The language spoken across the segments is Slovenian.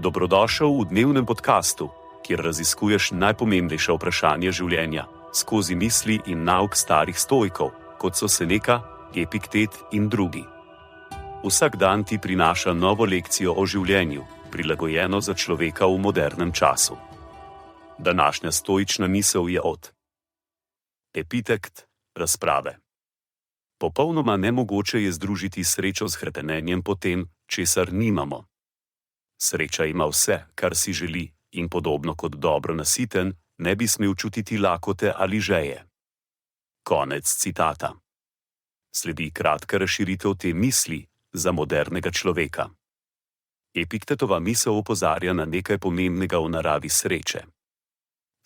Dobrodošel v dnevnem podkastu, kjer raziskuješ najpomembnejša vprašanja življenja skozi misli in nauk starih stoikov, kot so Seneca, Epiktet in drugi. Vsak dan ti prinaša novo lekcijo o življenju, prilagojeno za človeka v modernem času. Današnja stoična misel je od Epiktet, razprave. Popolnoma nemogoče je združiti srečo s hrepenenjem po tem, česar nimamo. Sreča ima vse, kar si želi, in podobno kot dobro nasiten, ne bi smel čutiti lakote ali žeje. Konec citata. Sledi kratka razširitev te misli za modernega človeka. Epiktetova misel opozarja na nekaj pomembnega v naravi sreče.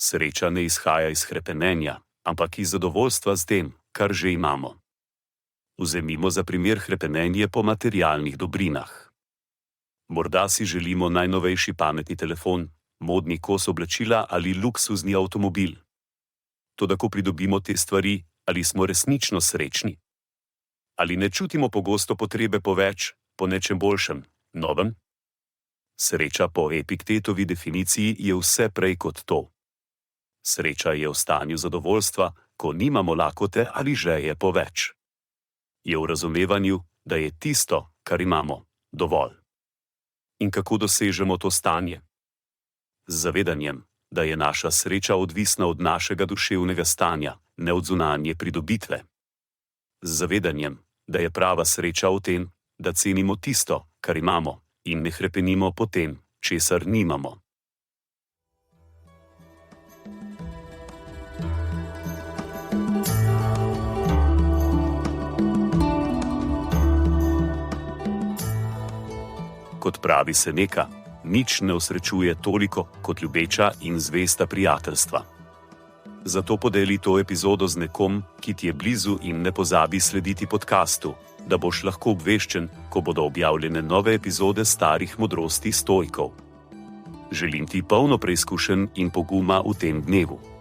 Sreča ne izhaja iz hrepenenja, ampak iz zadovoljstva s tem, kar že imamo. Vzemimo za primer hrepenenje po materialnih dobrinah. Morda si želimo najnovejši pametni telefon, modni kos oblačila ali luksuzni avtomobil. Toda ko pridobimo te stvari, ali smo resnično srečni? Ali ne čutimo pogosto potrebe po več, po nečem boljšem, novem? Sreča po Epiktetovi definiciji je vse prej kot to. Sreča je v stanju zadovoljstva, ko nimamo lakote ali žeje po več. Je v razumevanju, da je tisto, kar imamo, dovolj. In kako dosežemo to stanje? Z zavedanjem, da je naša sreča odvisna od našega duševnega stanja, ne od zunanje pridobitve. Z zavedanjem, da je prava sreča v tem, da cenimo tisto, kar imamo, in ne hrepenimo po tem, česar nimamo. Kot pravi Seneca, nič ne osrečuje toliko kot ljubeča in zvesta prijateljstva. Zato podeli to epizodo z nekom, ki ti je blizu, in ne pozabi slediti podkastu, da boš lahko obveščen, ko bodo objavljene nove epizode starih modrosti stoikov. Želim ti polno preizkušenj in poguma v tem dnevu.